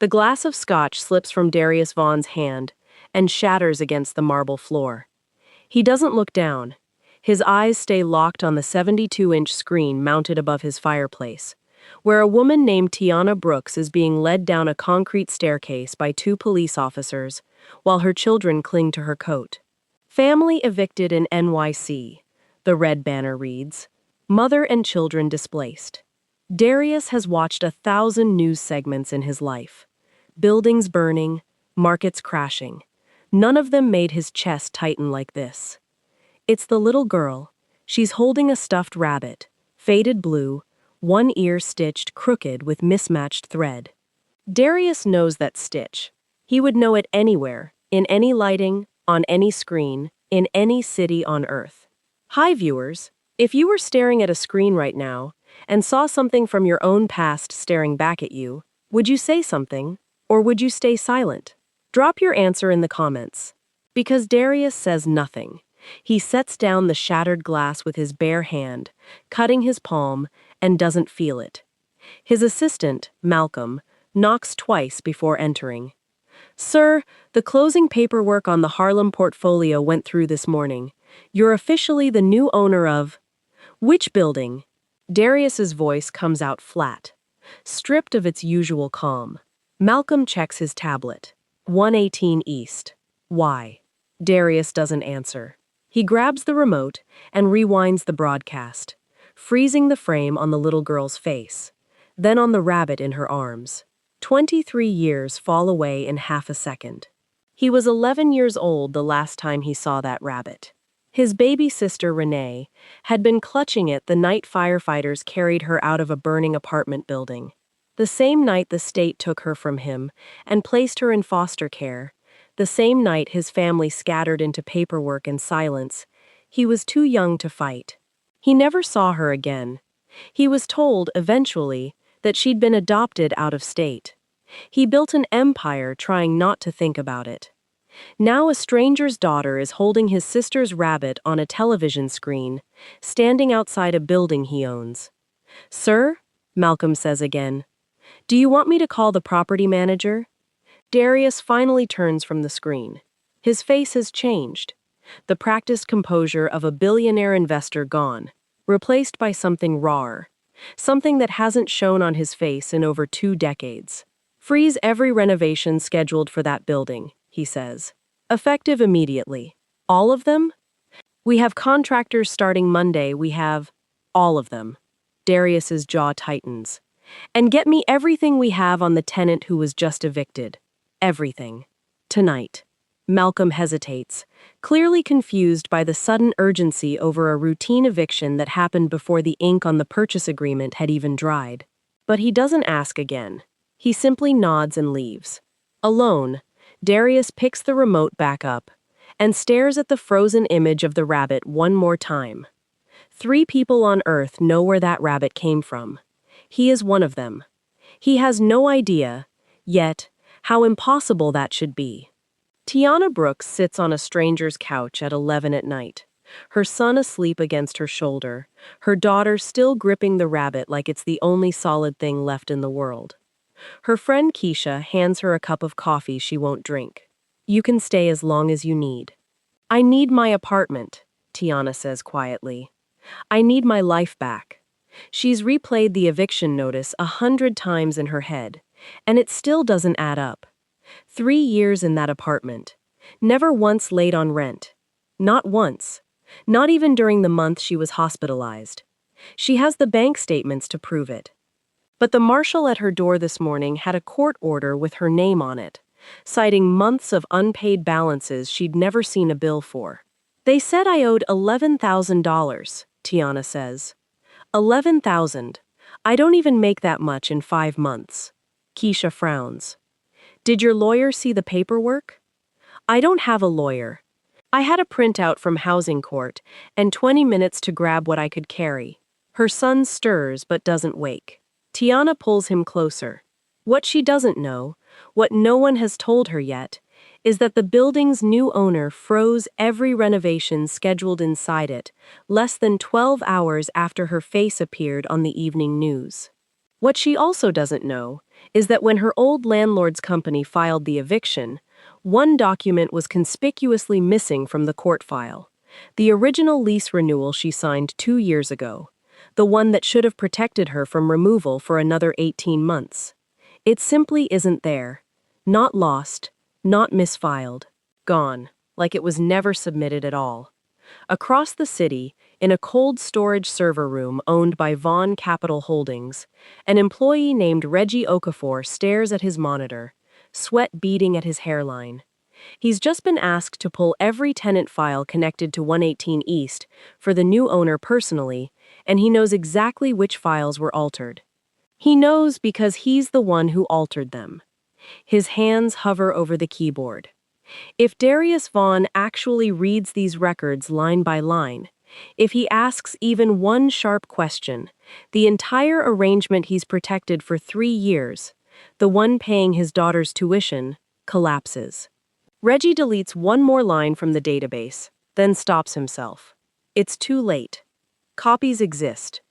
The glass of scotch slips from Darius Vaughn's hand and shatters against the marble floor. He doesn't look down. His eyes stay locked on the 72-inch screen mounted above his fireplace, where a woman named Tiana Brooks is being led down a concrete staircase by two police officers, while her children cling to her coat. Family evicted in NYC, the red banner reads. Mother and children displaced. Darius has watched 1,000 news segments in his life. Buildings burning, markets crashing. None of them made his chest tighten like this. It's the little girl. She's holding a stuffed rabbit, faded blue, one ear stitched crooked with mismatched thread. Darius knows that stitch. He would know it anywhere, in any lighting, on any screen, in any city on Earth. Hi viewers, if you were staring at a screen right now and saw something from your own past staring back at you, would you say something, or would you stay silent? Drop your answer in the comments. Because Darius says nothing. He sets down the shattered glass with his bare hand, cutting his palm, and doesn't feel it. His assistant, Malcolm, knocks twice before entering. Sir, the closing paperwork on the Harlem portfolio went through this morning. You're officially the new owner of... Which building? Darius's voice comes out flat, stripped of its usual calm. Malcolm checks his tablet. 118 East. Why? Darius doesn't answer. He grabs the remote and rewinds the broadcast, freezing the frame on the little girl's face, then on the rabbit in her arms. 23 years fall away in half a second. He was 11 years old the last time he saw that rabbit. His baby sister, Renee, had been clutching it the night firefighters carried her out of a burning apartment building. The same night the state took her from him and placed her in foster care. The same night his family scattered into paperwork and silence. He was too young to fight. He never saw her again. He was told, eventually, that she'd been adopted out of state. He built an empire trying not to think about it. Now a stranger's daughter is holding his sister's rabbit on a television screen, standing outside a building he owns. Sir, Malcolm says again, do you want me to call the property manager? Darius finally turns from the screen. His face has changed. The practiced composure of a billionaire investor gone, replaced by something rawer, something that hasn't shown on his face in over 2 decades. Freeze every renovation scheduled for that building, he says. Effective immediately. All of them? We have contractors starting Monday, we have... all of them. Darius's jaw tightens. And get me everything we have on the tenant who was just evicted. Everything. Tonight. Malcolm hesitates, clearly confused by the sudden urgency over a routine eviction that happened before the ink on the purchase agreement had even dried. But he doesn't ask again. He simply nods and leaves. Alone, Darius picks the remote back up and stares at the frozen image of the rabbit one more time. 3 people on Earth know where that rabbit came from. He is one of them. He has no idea, yet, how impossible that should be. Tiana Brooks sits on a stranger's couch at 11 at night, her son asleep against her shoulder, her daughter still gripping the rabbit like it's the only solid thing left in the world. Her friend Keisha hands her a cup of coffee she won't drink. You can stay as long as you need. I need my apartment, Tiana says quietly. I need my life back. She's replayed the eviction notice 100 times in her head, and it still doesn't add up. 3 years in that apartment. Never once late on rent. Not once. Not even during the month she was hospitalized. She has the bank statements to prove it. But the marshal at her door this morning had a court order with her name on it, citing months of unpaid balances she'd never seen a bill for. They said I owed $11,000, Tiana says. 11,000. I don't even make that much in 5 months. Keisha frowns. Did your lawyer see the paperwork? I don't have a lawyer. I had a printout from housing court and 20 minutes to grab what I could carry. Her son stirs but doesn't wake. Tiana pulls him closer. What she doesn't know, what no one has told her yet, is that the building's new owner froze every renovation scheduled inside it, less than 12 hours after her face appeared on the evening news. What she also doesn't know is that when her old landlord's company filed the eviction, one document was conspicuously missing from the court file. The original lease renewal she signed 2 years ago, the one that should have protected her from removal for another 18 months. It simply isn't there. Not lost, not misfiled. Gone, like it was never submitted at all. Across the city, in a cold storage server room owned by Vaughn Capital Holdings, an employee named Reggie Okafor stares at his monitor, sweat beading at his hairline. He's just been asked to pull every tenant file connected to 118 East for the new owner personally, and he knows exactly which files were altered. He knows because he's the one who altered them. His hands hover over the keyboard. If Darius Vaughn actually reads these records line by line, if he asks even one sharp question, the entire arrangement he's protected for 3 years, the one paying his daughter's tuition, collapses. Reggie deletes one more line from the database, then stops himself. It's too late. Copies exist.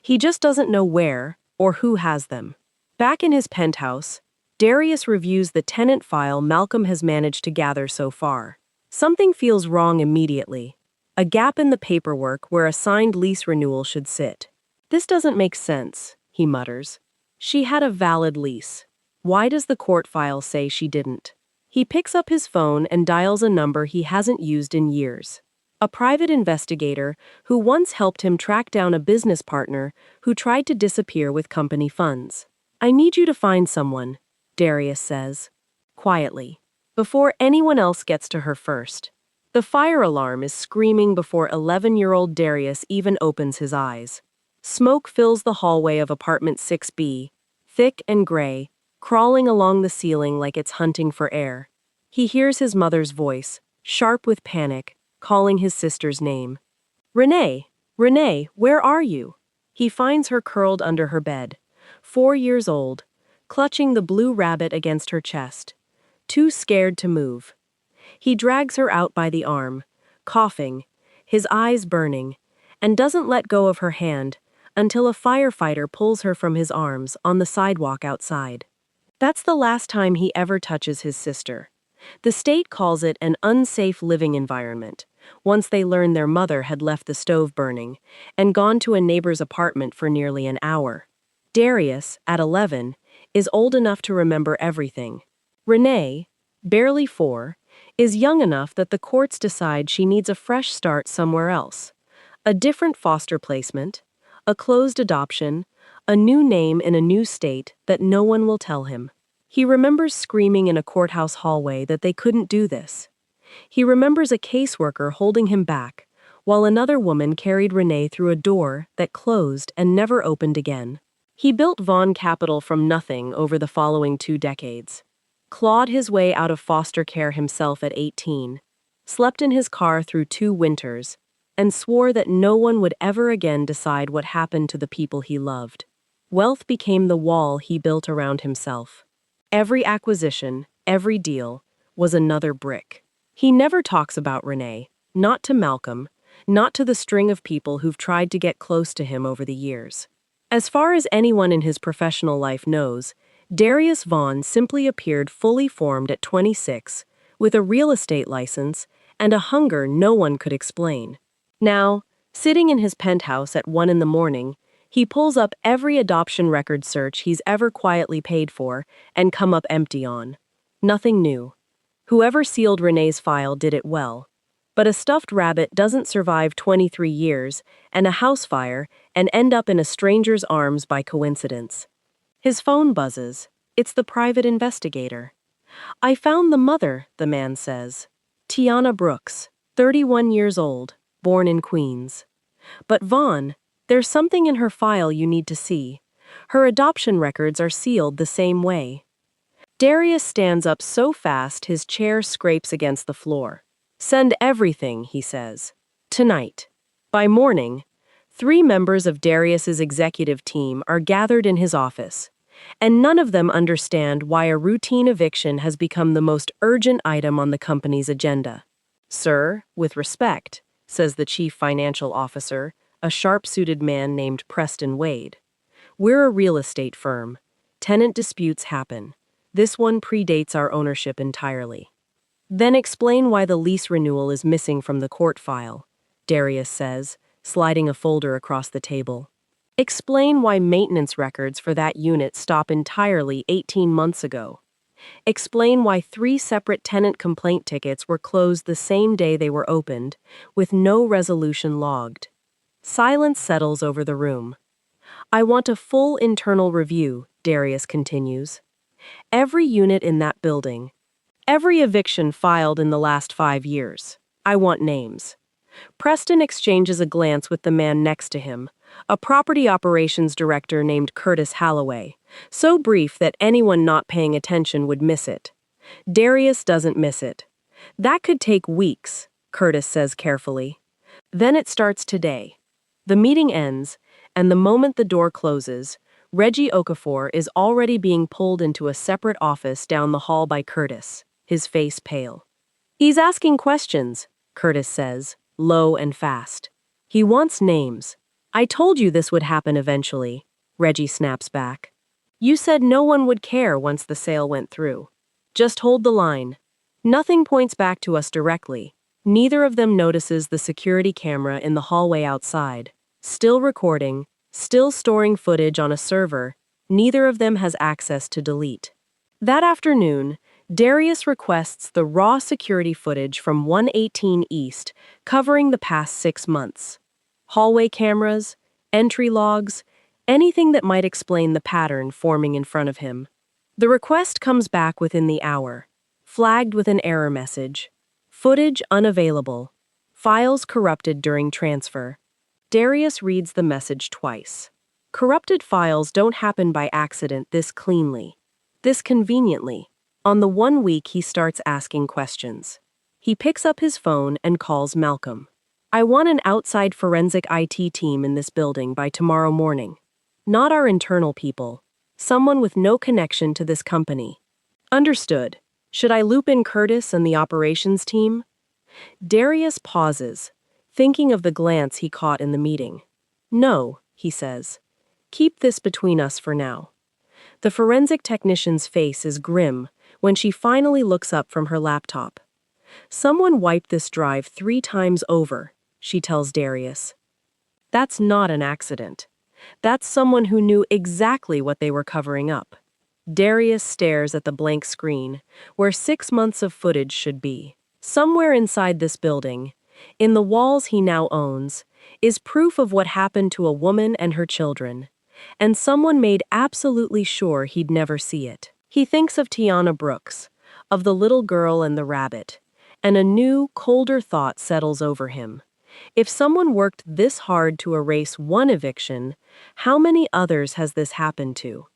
He just doesn't know where or who has them. Back in his penthouse, Darius reviews the tenant file Malcolm has managed to gather so far. Something feels wrong immediately. A gap in the paperwork where a signed lease renewal should sit. This doesn't make sense, he mutters. She had a valid lease. Why does the court file say she didn't? He picks up his phone and dials a number he hasn't used in years. A private investigator who once helped him track down a business partner who tried to disappear with company funds. I need you to find someone, Darius says, quietly, before anyone else gets to her first. The fire alarm is screaming before 11-year-old Darius even opens his eyes. Smoke fills the hallway of apartment 6B, thick and gray, crawling along the ceiling like it's hunting for air. He hears his mother's voice, sharp with panic, calling his sister's name. Renee, Renee, where are you? He finds her curled under her bed, 4 years old, clutching the blue rabbit against her chest, too scared to move. He drags her out by the arm, coughing, his eyes burning, and doesn't let go of her hand until a firefighter pulls her from his arms on the sidewalk outside. That's the last time he ever touches his sister. The state calls it an unsafe living environment, once they learn their mother had left the stove burning and gone to a neighbor's apartment for nearly an hour. Darius, at 11, is old enough to remember everything. Renee, barely 4, is young enough that the courts decide she needs a fresh start somewhere else. A different foster placement, a closed adoption, a new name in a new state that no one will tell him. He remembers screaming in a courthouse hallway that they couldn't do this. He remembers a caseworker holding him back, while another woman carried Renee through a door that closed and never opened again. He built Vaughn Capital from nothing over the following 2 decades. Clawed his way out of foster care himself at 18, slept in his car through 2 winters, and swore that no one would ever again decide what happened to the people he loved. Wealth became the wall he built around himself. Every acquisition, every deal, was another brick. He never talks about Renee, not to Malcolm, not to the string of people who've tried to get close to him over the years. As far as anyone in his professional life knows, Darius Vaughn simply appeared fully formed at 26, with a real estate license and a hunger no one could explain. Now, sitting in his penthouse at 1 in the morning, he pulls up every adoption record search he's ever quietly paid for and come up empty on. Nothing new. Whoever sealed Renee's file did it well. But a stuffed rabbit doesn't survive 23 years and a house fire and end up in a stranger's arms by coincidence. His phone buzzes. It's the private investigator. I found the mother, the man says. Tiana Brooks, 31 years old, born in Queens. But Vaughn, there's something in her file you need to see. Her adoption records are sealed the same way. Darius stands up so fast his chair scrapes against the floor. Send everything, he says. Tonight. By morning, 3 members of Darius's executive team are gathered in his office, and none of them understand why a routine eviction has become the most urgent item on the company's agenda. Sir, with respect, says the chief financial officer, a sharp-suited man named Preston Wade. We're a real estate firm. Tenant disputes happen. This one predates our ownership entirely. Then explain why the lease renewal is missing from the court file, Darius says, sliding a folder across the table. Explain why maintenance records for that unit stop entirely 18 months ago. Explain why 3 separate tenant complaint tickets were closed the same day they were opened, with no resolution logged. Silence settles over the room. I want a full internal review, Darius continues. Every unit in that building. Every eviction filed in the last 5 years. I want names. Preston exchanges a glance with the man next to him, a property operations director named Curtis Halloway, so brief that anyone not paying attention would miss it. Darius doesn't miss it. That could take weeks, Curtis says carefully. Then it starts today. The meeting ends, and the moment the door closes, Reggie Okafor is already being pulled into a separate office down the hall by Curtis, his face pale. He's asking questions, Curtis says, low and fast. He wants names. I told you this would happen eventually, Reggie snaps back. You said no one would care once the sale went through. Just hold the line. Nothing points back to us directly. Neither of them notices the security camera in the hallway outside. Still recording, still storing footage on a server, neither of them has access to delete. That afternoon, Darius requests the raw security footage from 118 East covering the past 6 months. Hallway cameras, entry logs, anything that might explain the pattern forming in front of him. The request comes back within the hour, flagged with an error message. Footage unavailable. Files corrupted during transfer. Darius reads the message twice. Corrupted files don't happen by accident this cleanly, this conveniently. On the 1 week he starts asking questions. He picks up his phone and calls Malcolm. I want an outside forensic IT team in this building by tomorrow morning. Not our internal people. Someone with no connection to this company. Understood. Should I loop in Curtis and the operations team? Darius pauses, thinking of the glance he caught in the meeting. No, he says. Keep this between us for now. The forensic technician's face is grim when she finally looks up from her laptop. Someone wiped this drive 3 times over, she tells Darius. That's not an accident. That's someone who knew exactly what they were covering up. Darius stares at the blank screen, where 6 months of footage should be. Somewhere inside this building, in the walls he now owns, is proof of what happened to a woman and her children, and someone made absolutely sure he'd never see it. He thinks of Tiana Brooks, of the little girl and the rabbit, and a new, colder thought settles over him. If someone worked this hard to erase one eviction, how many others has this happened to?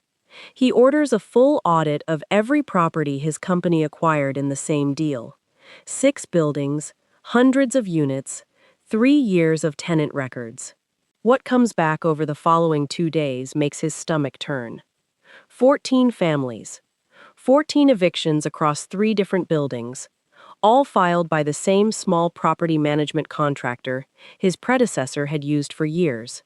He orders a full audit of every property his company acquired in the same deal. 6 buildings, hundreds of units, 3 years of tenant records. What comes back over the following 2 days makes his stomach turn. 14 families, 14 evictions across 3 different buildings, all filed by the same small property management contractor his predecessor had used for years.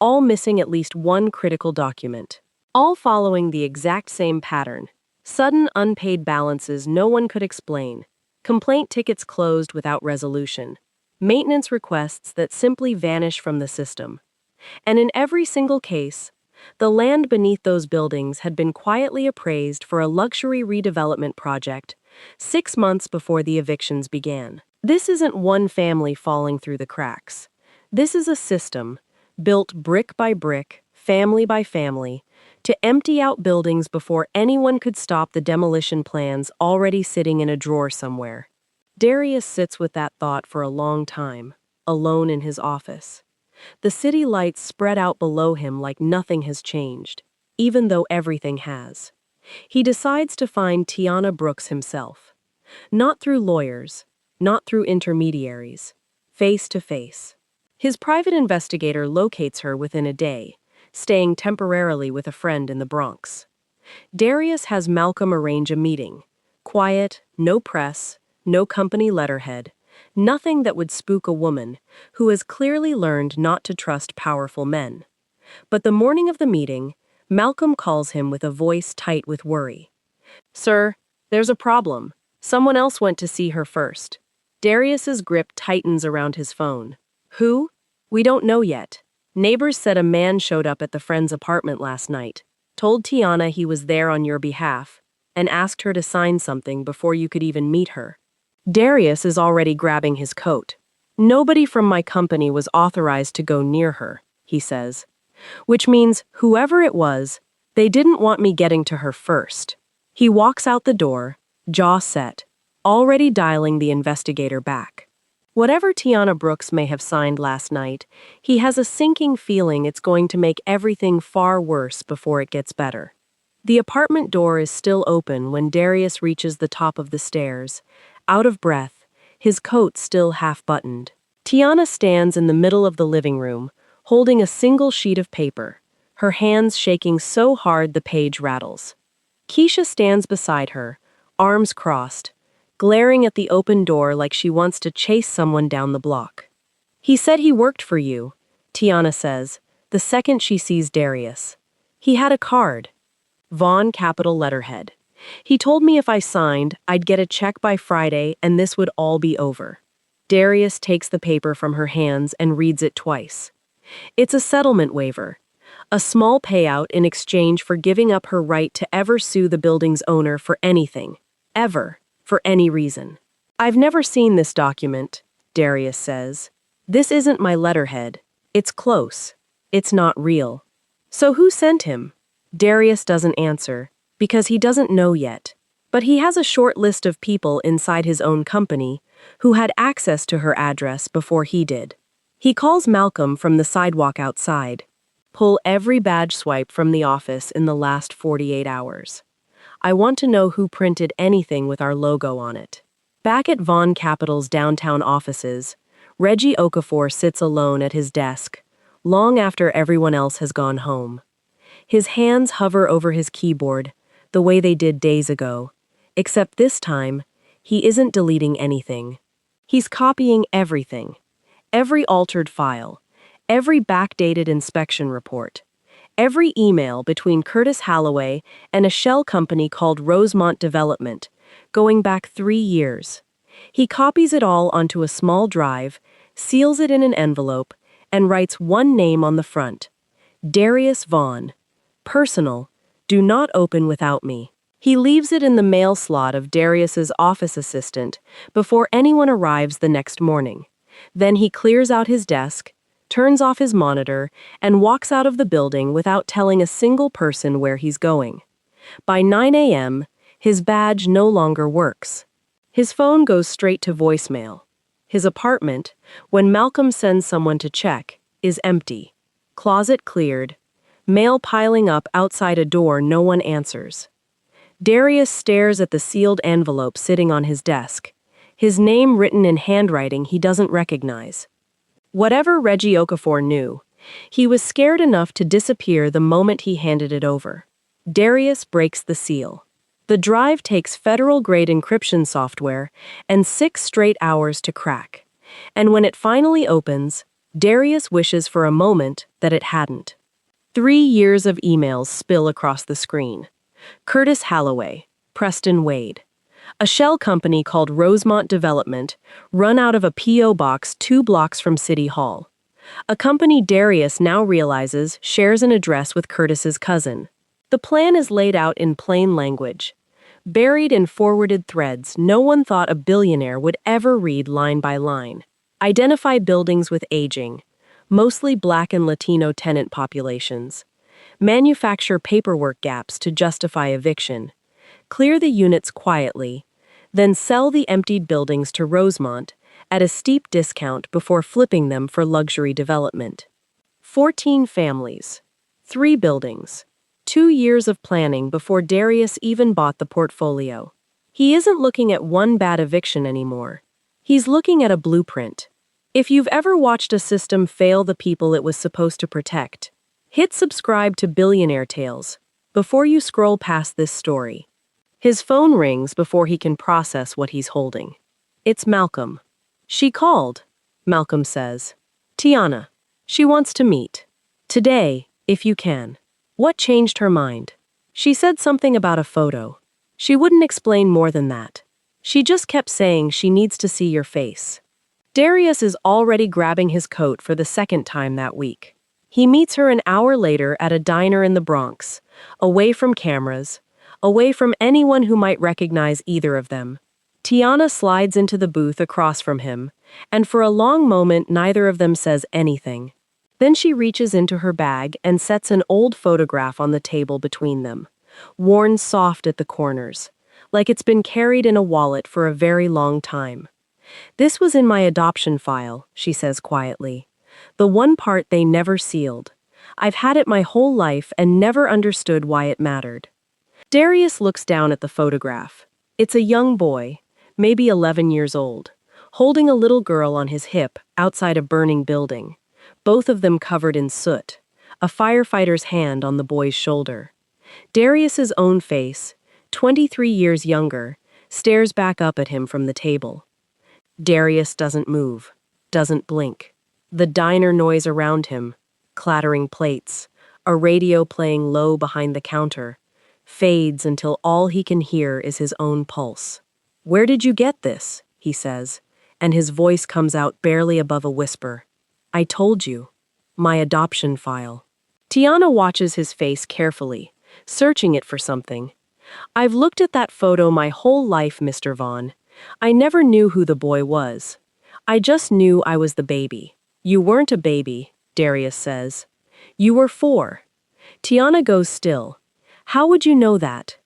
All missing at least one critical document. All following the exact same pattern. Sudden unpaid balances no one could explain. Complaint tickets closed without resolution. Maintenance requests that simply vanish from the system. And in every single case, the land beneath those buildings had been quietly appraised for a luxury redevelopment project 6 months before the evictions began. This isn't one family falling through the cracks. This is a system, built brick by brick, family by family, to empty out buildings before anyone could stop the demolition plans already sitting in a drawer somewhere. Darius sits with that thought for a long time, alone in his office. The city lights spread out below him like nothing has changed, even though everything has. He decides to find Tiana Brooks himself. Not through lawyers, not through intermediaries, face to face. His private investigator locates her within a day, staying temporarily with a friend in the Bronx. Darius has Malcolm arrange a meeting. Quiet, no press, no company letterhead, nothing that would spook a woman who has clearly learned not to trust powerful men. But the morning of the meeting, Malcolm calls him with a voice tight with worry. Sir, there's a problem. Someone else went to see her first. Darius's grip tightens around his phone. Who? We don't know yet. Neighbors said a man showed up at the friend's apartment last night, told Tiana he was there on your behalf, and asked her to sign something before you could even meet her. Darius is already grabbing his coat. Nobody from my company was authorized to go near her, he says. Which means, whoever it was, they didn't want me getting to her first. He walks out the door, jaw set, already dialing the investigator back. Whatever Tiana Brooks may have signed last night, he has a sinking feeling it's going to make everything far worse before it gets better. The apartment door is still open when Darius reaches the top of the stairs, out of breath, his coat still half-buttoned. Tiana stands in the middle of the living room, holding a single sheet of paper, her hands shaking so hard the page rattles. Keisha stands beside her, arms crossed, glaring at the open door like she wants to chase someone down the block. He said he worked for you, Tiana says, the second she sees Darius. He had a card. Vaughn capital letterhead. He told me if I signed, I'd get a check by Friday and this would all be over. Darius takes the paper from her hands and reads it twice. It's a settlement waiver. A small payout in exchange for giving up her right to ever sue the building's owner for anything. Ever. For any reason. I've never seen this document, Darius says. This isn't my letterhead. It's close. It's not real. So who sent him? Darius doesn't answer, because he doesn't know yet. But he has a short list of people inside his own company who had access to her address before he did. He calls Malcolm from the sidewalk outside. Pull every badge swipe from the office in the last 48 hours. I want to know who printed anything with our logo on it. Back at Vaughn Capital's downtown offices, Reggie Okafor sits alone at his desk, long after everyone else has gone home. His hands hover over his keyboard, the way they did days ago, except this time, he isn't deleting anything. He's copying everything. Every altered file, every backdated inspection report, every email between Curtis Halloway and a shell company called Rosemont Development, going back 3 years. He copies it all onto a small drive, seals it in an envelope, and writes one name on the front. Darius Vaughn. Personal. Do not open without me. He leaves it in the mail slot of Darius's office assistant before anyone arrives the next morning. Then he clears out his desk, turns off his monitor, and walks out of the building without telling a single person where he's going. By 9 a.m., his badge no longer works. His phone goes straight to voicemail. His apartment, when Malcolm sends someone to check, is empty. Closet cleared. Mail piling up outside a door no one answers. Darius stares at the sealed envelope sitting on his desk, his name written in handwriting he doesn't recognize. Whatever Reggie Okafor knew, he was scared enough to disappear the moment he handed it over. Darius breaks the seal. The drive takes federal-grade encryption software and 6 straight hours to crack. And when it finally opens, Darius wishes for a moment that it hadn't. 3 years of emails spill across the screen. Curtis Halloway, Preston Wade. A shell company called Rosemont Development, run out of a P.O. box 2 blocks from City Hall. A company Darius now realizes shares an address with Curtis's cousin. The plan is laid out in plain language. Buried in forwarded threads, no one thought a billionaire would ever read line by line. Identify buildings with aging, mostly Black and Latino tenant populations. Manufacture paperwork gaps to justify eviction. Clear the units quietly, then sell the emptied buildings to Rosemont at a steep discount before flipping them for luxury development. 14 families, 3 buildings, 2 years of planning before Darius even bought the portfolio. He isn't looking at one bad eviction anymore. He's looking at a blueprint. If you've ever watched a system fail the people it was supposed to protect, hit subscribe to Billionaire Tales before you scroll past this story. His phone rings before he can process what he's holding. It's Malcolm. She called, Malcolm says. Tiana. She wants to meet. Today, if you can. What changed her mind? She said something about a photo. She wouldn't explain more than that. She just kept saying she needs to see your face. Darius is already grabbing his coat for the second time that week. He meets her an hour later at a diner in the Bronx, away from cameras, away from anyone who might recognize either of them. Tiana slides into the booth across from him, and for a long moment neither of them says anything. Then she reaches into her bag and sets an old photograph on the table between them, worn soft at the corners, like it's been carried in a wallet for a very long time. "This was in my adoption file," she says quietly. "The one part they never sealed. I've had it my whole life and never understood why it mattered." Darius looks down at the photograph. It's a young boy, maybe 11 years old, holding a little girl on his hip outside a burning building, both of them covered in soot, a firefighter's hand on the boy's shoulder. Darius's own face, 23 years younger, stares back up at him from the table. Darius doesn't move, doesn't blink. The diner noise around him, clattering plates, a radio playing low behind the counter, fades until all he can hear is his own pulse. "Where did you get this?" he says, and his voice comes out barely above a whisper. "I told you. My adoption file." Tiana watches his face carefully, searching it for something. "I've looked at that photo my whole life, Mr. Vaughn. I never knew who the boy was. I just knew I was the baby." "You weren't a baby," Darius says. "You were 4. Tiana goes still. "How would you know that?"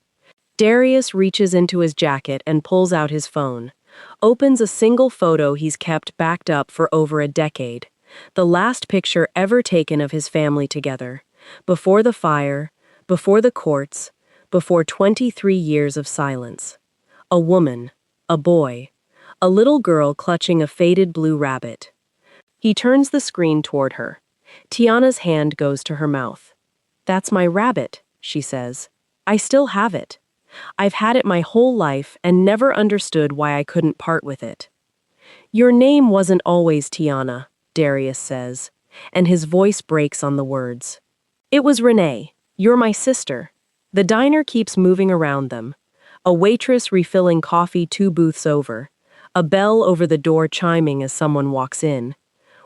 Darius reaches into his jacket and pulls out his phone, opens a single photo he's kept backed up for over a decade, the last picture ever taken of his family together, before the fire, before the courts, before 23 years of silence. A woman, a boy, a little girl clutching a faded blue rabbit. He turns the screen toward her. Tiana's hand goes to her mouth. "That's my rabbit," she says. "I still have it. I've had it my whole life and never understood why I couldn't part with it." "Your name wasn't always Tiana," Darius says, and his voice breaks on the words. "It was Renee. You're my sister." The diner keeps moving around them. A waitress refilling coffee 2 booths over, a bell over the door chiming as someone walks in,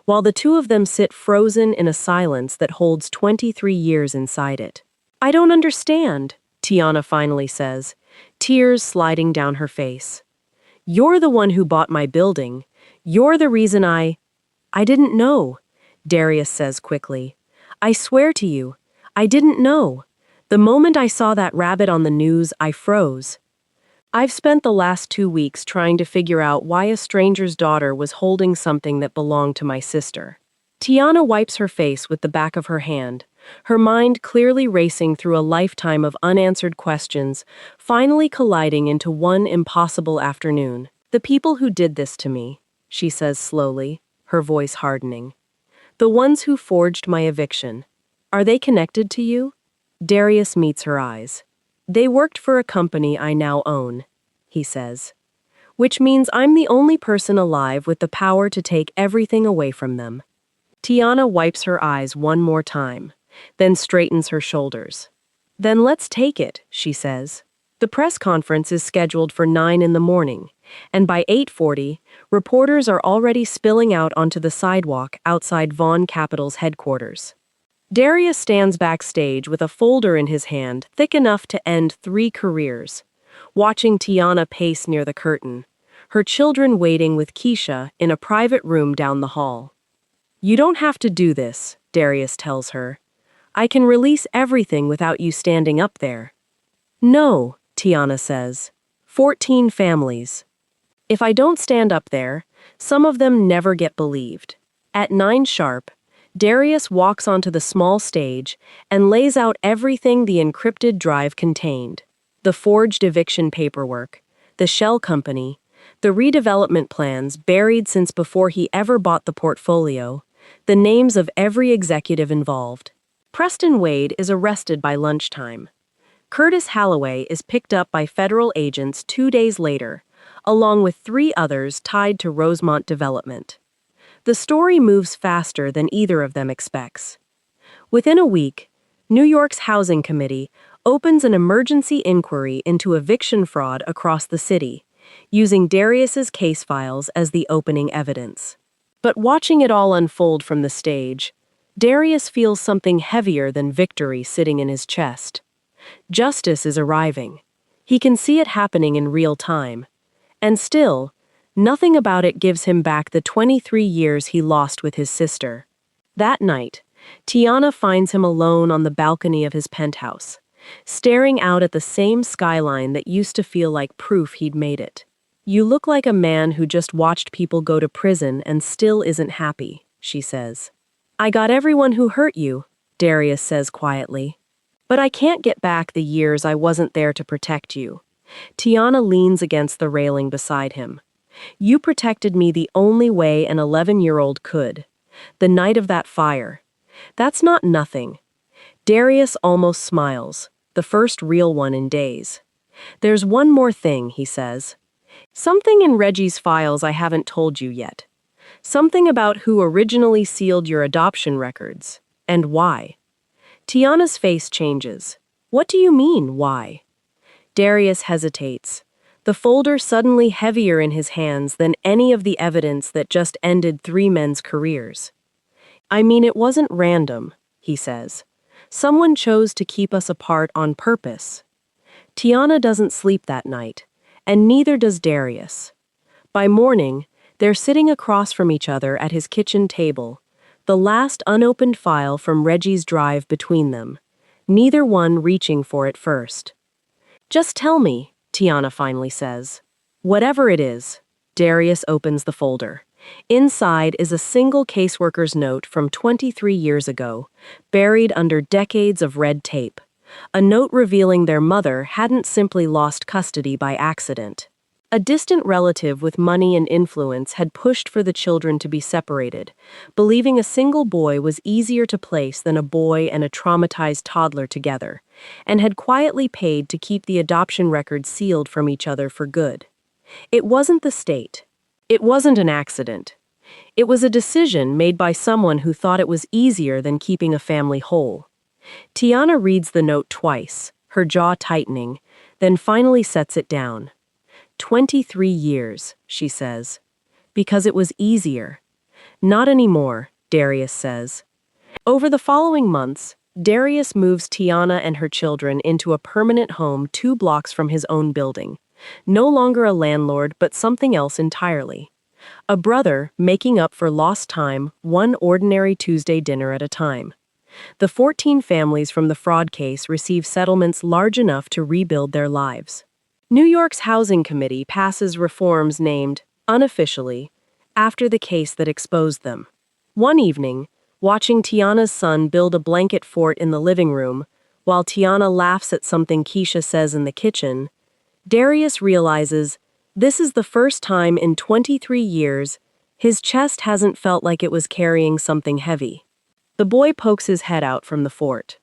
while the two of them sit frozen in a silence that holds 23 years inside it. "I don't understand," Tiana finally says, tears sliding down her face. "You're the one who bought my building. You're the reason I didn't know," Darius says quickly. "I swear to you, I didn't know. The moment I saw that rabbit on the news, I froze. I've spent the last 2 weeks trying to figure out why a stranger's daughter was holding something that belonged to my sister." Tiana wipes her face with the back of her hand, her mind clearly racing through a lifetime of unanswered questions, finally colliding into one impossible afternoon. "The people who did this to me," she says slowly, her voice hardening. "The ones who forged my eviction. Are they connected to you?" Darius meets her eyes. "They worked for a company I now own," he says. "Which means I'm the only person alive with the power to take everything away from them." Tiana wipes her eyes one more time, then straightens her shoulders. "Then let's take it," she says. The press conference is scheduled for 9 in the morning, and by 8:40, reporters are already spilling out onto the sidewalk outside Vaughn Capital's headquarters. Darius stands backstage with a folder in his hand thick enough to end 3 careers, watching Tiana pace near the curtain, her children waiting with Keisha in a private room down the hall. "You don't have to do this," Darius tells her. "I can release everything without you standing up there." "No," Tiana says. 14 families. If I don't stand up there, some of them never get believed." At 9 sharp, Darius walks onto the small stage and lays out everything the encrypted drive contained. The forged eviction paperwork, the shell company, the redevelopment plans buried since before he ever bought the portfolio, the names of every executive involved. Preston Wade is arrested by lunchtime. Curtis Halloway is picked up by federal agents 2 days later, along with 3 others tied to Rosemont Development. The story moves faster than either of them expects. Within a week, New York's Housing Committee opens an emergency inquiry into eviction fraud across the city, using Darius's case files as the opening evidence. But watching it all unfold from the stage, Darius feels something heavier than victory sitting in his chest. Justice is arriving. He can see it happening in real time. And still, nothing about it gives him back the 23 years he lost with his sister. That night, Tiana finds him alone on the balcony of his penthouse, staring out at the same skyline that used to feel like proof he'd made it. "You look like a man who just watched people go to prison and still isn't happy," she says. "I got everyone who hurt you," Darius says quietly. "But I can't get back the years I wasn't there to protect you." Tiana leans against the railing beside him. "You protected me the only way an 11-year-old could. The night of that fire. That's not nothing." Darius almost smiles, the first real one in days. "There's one more thing," he says. "Something in Reggie's files I haven't told you yet. Something about who originally sealed your adoption records, and why." Tiana's face changes. "What do you mean, why?" Darius hesitates, the folder suddenly heavier in his hands than any of the evidence that just ended 3 men's careers. "I mean, it wasn't random," he says. "Someone chose to keep us apart on purpose." Tiana doesn't sleep that night, and neither does Darius. By morning, they're sitting across from each other at his kitchen table, the last unopened file from Reggie's drive between them, neither one reaching for it first. "Just tell me," Tiana finally says. "Whatever it is." Darius opens the folder. Inside is a single caseworker's note from 23 years ago, buried under decades of red tape. A note revealing their mother hadn't simply lost custody by accident. A distant relative with money and influence had pushed for the children to be separated, believing a single boy was easier to place than a boy and a traumatized toddler together, and had quietly paid to keep the adoption records sealed from each other for good. It wasn't the state. It wasn't an accident. It was a decision made by someone who thought it was easier than keeping a family whole. Tiana reads the note twice, her jaw tightening, then finally sets it down. 23 years, she says. Because it was easier. Not anymore, Darius says. Over the following months, Darius moves Tiana and her children into a permanent home 2 blocks from his own building. No longer a landlord, but something else entirely. A brother making up for lost time, one ordinary Tuesday dinner at a time. The 14 families from the fraud case receive settlements large enough to rebuild their lives. New York's Housing Committee passes reforms named, unofficially, after the case that exposed them. One evening, watching Tiana's son build a blanket fort in the living room, while Tiana laughs at something Keisha says in the kitchen, Darius realizes this is the first time in 23 years his chest hasn't felt like it was carrying something heavy. The boy pokes his head out from the fort.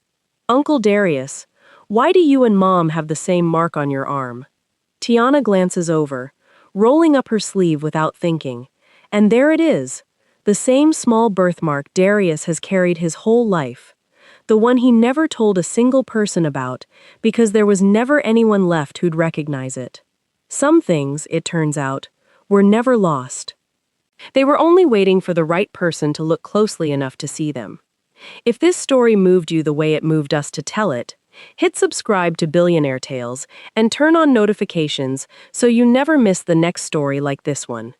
"Uncle Darius, why do you and Mom have the same mark on your arm?" Tiana glances over, rolling up her sleeve without thinking, and there it is, the same small birthmark Darius has carried his whole life. The one he never told a single person about, because there was never anyone left who'd recognize it. Some things, it turns out, were never lost. They were only waiting for the right person to look closely enough to see them. If this story moved you the way it moved us to tell it, hit subscribe to Billionaire Tales and turn on notifications so you never miss the next story like this one.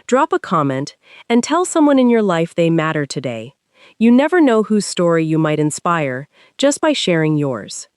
Drop a comment and tell someone in your life they matter today. You never know whose story you might inspire just by sharing yours.